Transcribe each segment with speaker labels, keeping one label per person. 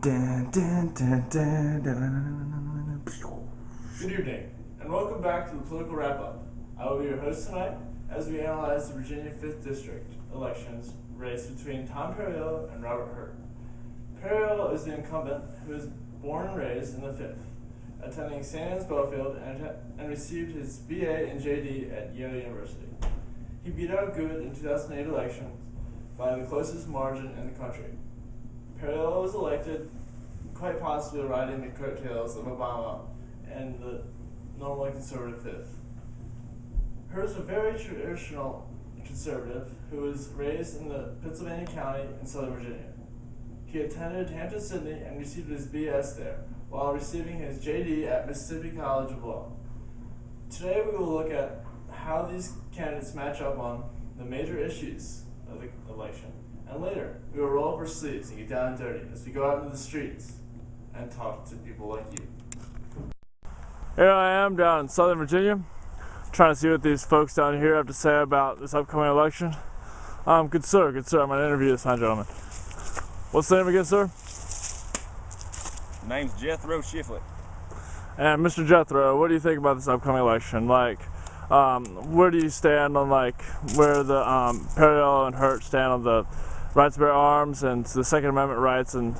Speaker 1: evening, and welcome back to the Political Wrap-Up. I will be your host tonight as we analyze the Virginia 5th District elections race between Tom Perriello and Robert Hurt. Perriello is the incumbent who was born and raised in the 5th, attending St. Anne's Belfield and received his BA and JD at Yale University. He beat out Good in 2008 elections by the closest margin in the country. Perriello was elected, quite possibly riding the coattails of Obama and the normally conservative 5th. Hurt is a very traditional conservative who was raised in the Pennsylvania County in Southern Virginia. He attended Hampton-Sydney and received his BS there, while receiving his JD at Mississippi College of Law. Today we will look at how these candidates match up on the major issues of the election, and later we will roll up our sleeves and get down and dirty as we go out into the streets and talk to people like you.
Speaker 2: Here I am down in Southern Virginia, trying to see what these folks down here have to say about this upcoming election. Good sir, I'm going to interview this fine gentleman. What's the name again, sir?
Speaker 3: Name's Jethro Shiflett.
Speaker 2: And Mr. Jethro, what do you think about this upcoming election? Where do you stand on where the Perriello and Hurt stand on the right to bear arms and the Second Amendment rights and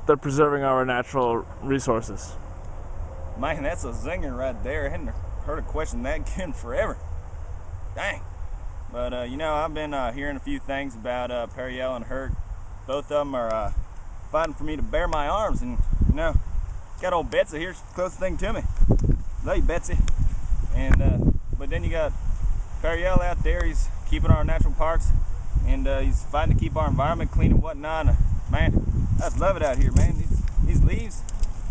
Speaker 2: they're preserving our natural resources?
Speaker 3: Man, that's a zinger right there. I hadn't heard a question that good in forever. Dang. But, I've been hearing a few things about Perriello and Hurt. Both of them are fighting for me to bear my arms. And, got old Betsy here, she's the closest thing to me. Love you, Betsy. And, but then you got Perriello out there. He's keeping our natural parks. And he's fighting to keep our environment clean and whatnot. Man, I just love it out here, man. These leaves,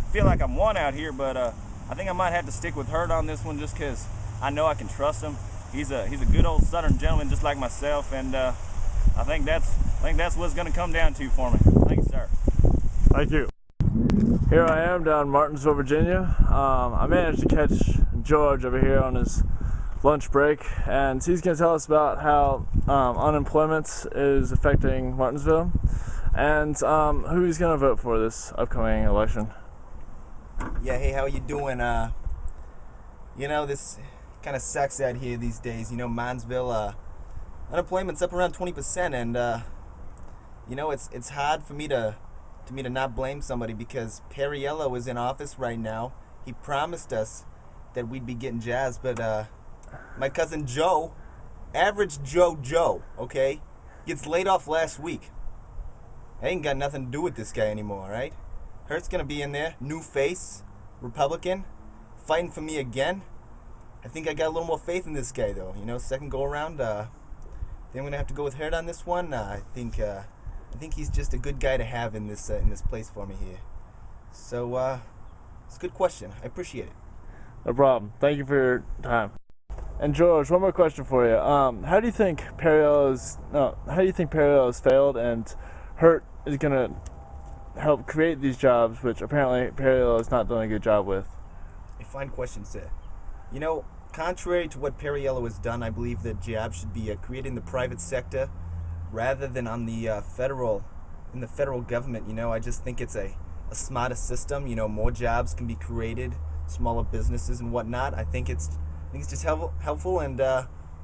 Speaker 3: I feel like I'm one out here, but I think I might have to stick with Hurt on this one just because I know I can trust him. He's a good old Southern gentleman just like myself, and I think that's what it's going to come down to for me. Thank you, sir.
Speaker 2: Thank you. Here I am down in Martinsville, Virginia. I managed to catch George over here on his lunch break, and he's going to tell us about how unemployment is affecting Martinsville and who he's going to vote for this upcoming election.
Speaker 4: Yeah, hey, how you doing? This kind of sucks out here these days. Martinsville, unemployment's up around 20%, and it's hard for me to not blame somebody because Perriello is in office right now. He promised us that we'd be getting jazz, but my cousin Joe, average Joe, okay, gets laid off last week. I ain't got nothing to do with this guy anymore, right? Hurt's gonna be in there, new face, Republican, fighting for me again. I think I got a little more faith in this guy though. Second go around, then I'm gonna have to go with Hurt on this one. I think he's just a good guy to have in this place for me here. So it's a good question. I appreciate it.
Speaker 2: No problem. Thank you for your time. And George, one more question for you. How do you think Perriello's failed and Hurt is gonna help create these jobs, which apparently Perriello is not doing a good job with?
Speaker 4: A fine question, sir. Contrary to what Perriello has done, I believe that jobs should be created in the private sector rather than on the federal government. I just think it's a smarter system. More jobs can be created, smaller businesses and whatnot. I think it's just helpful, and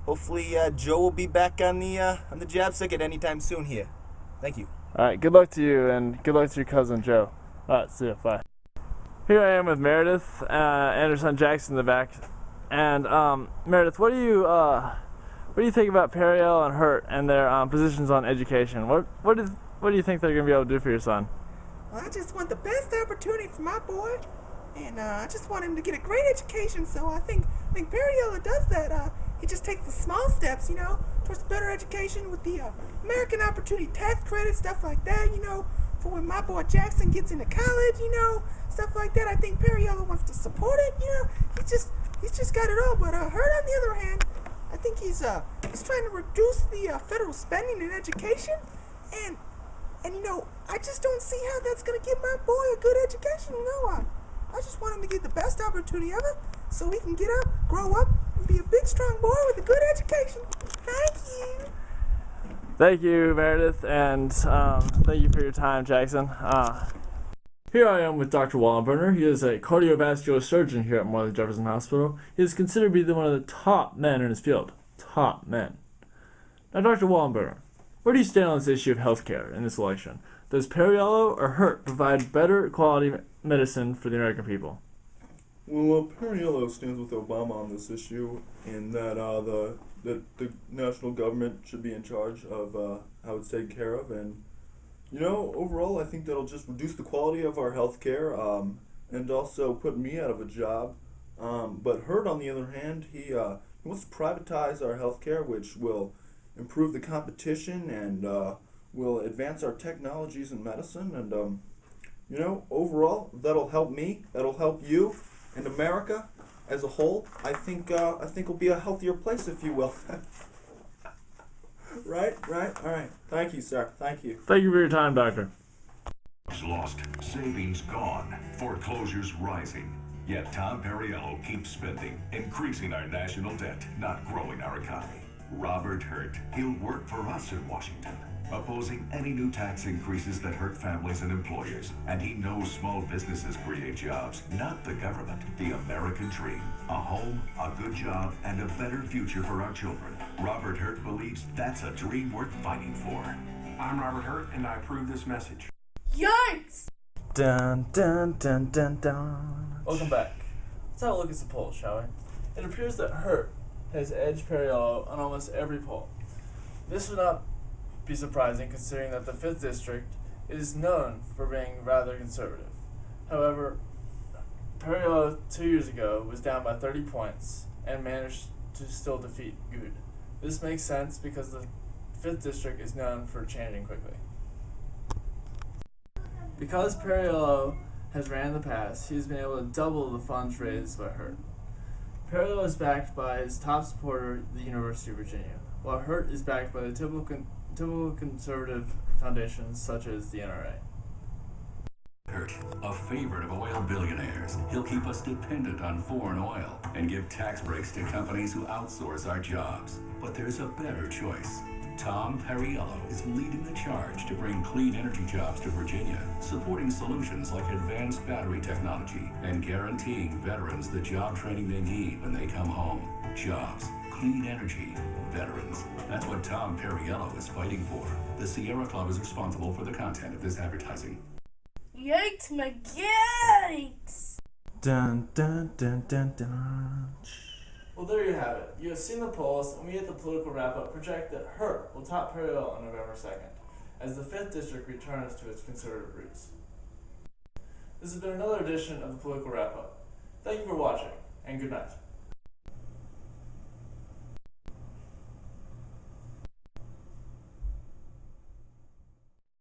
Speaker 4: hopefully Joe will be back on the job circuit anytime soon here. Thank you.
Speaker 2: All right, good luck to you, and good luck to your cousin Joe. All right, see ya, bye. Here I am with Meredith and her son Jackson in the back. And Meredith, what do you think about Perriello and Hurt and their positions on education? What do you think they're going to be able to do for your son?
Speaker 5: Well, I just want the best opportunity for my boy, and I just want him to get a great education. So I think Perriello does that. He just takes the small steps, towards better education with the American Opportunity Tax Credit, stuff like that, for when my boy Jackson gets into college, stuff like that. I think Perriello wants to support it, he's just got it all. But Hurt, on the other hand, I think he's trying to reduce the federal spending in education, and I just don't see how that's gonna give my boy a good education. I just want him to get the best opportunity ever, so he can get up, grow up, and be a big, strong boy with a good education. Thank you.
Speaker 2: Thank you, Meredith, and thank you for your time, Jackson. Here I am with Dr. Wallenberger. He is a cardiovascular surgeon here at Marley Jefferson Hospital. He is considered to be one of the top men in his field. Top men. Now, Dr. Wallenberger, where do you stand on this issue of healthcare in this election? Does Perriello or Hurt provide better quality medicine for the American people?
Speaker 6: Well, Perriello stands with Obama on this issue in that the national government should be in charge of how it's taken care of, and overall I think that'll just reduce the quality of our health care and also put me out of a job. But Hurt, on the other hand, he wants to privatize our health care, which will improve the competition and will advance our technologies in medicine, and overall that'll help me, that'll help you, and America as a whole. I think will be a healthier place, if you will. Right. All right. Thank you, sir. Thank you.
Speaker 2: Thank you for your time, Doctor.
Speaker 7: Lost, savings gone, foreclosures rising. Yet Tom Perriello keeps spending, increasing our national debt, not growing our economy. Robert Hurt, he'll work for us in Washington, opposing any new tax increases that hurt families and employers. And he knows small businesses create jobs, not the government. The American dream. A home, a good job, and a better future for our children. Robert Hurt believes that's a dream worth fighting for.
Speaker 8: I'm Robert Hurt, and I approve this message.
Speaker 5: Yikes!
Speaker 2: Dun dun dun dun dun. Welcome back. Let's have a look at some polls, shall we? It appears that Hurt has edged Perriello on almost every poll. This would not be surprising considering that the 5th District is known for being rather conservative. However, Perriello 2 years ago was down by 30 points and managed to still defeat Good. This makes sense because the 5th District is known for changing quickly. Because Perriello has ran in the past, he has been able to double the funds raised by Hurt. Perriello is backed by his top supporter, the University of Virginia, while Hurt is backed by the typical conservative foundations such as the NRA.
Speaker 7: Hurt, a favorite of oil billionaires. He'll keep us dependent on foreign oil and give tax breaks to companies who outsource our jobs. But there's a better choice. Tom Perriello is leading the charge to bring clean energy jobs to Virginia, supporting solutions like advanced battery technology and guaranteeing veterans the job training they need when they come home. Jobs, clean energy, veterans. That's what Tom Perriello is fighting for. The Sierra Club is responsible for the content of this advertising.
Speaker 9: Yikes, McGikes!
Speaker 2: Dun dun dun dun dun. Well, there you have it. You have seen the polls, and we at the Political Wrap-Up project that Hurt will top Perriello on November 2nd, as the 5th District returns to its conservative roots. This has been another edition of the Political Wrap-Up. Thank you for watching, and good night.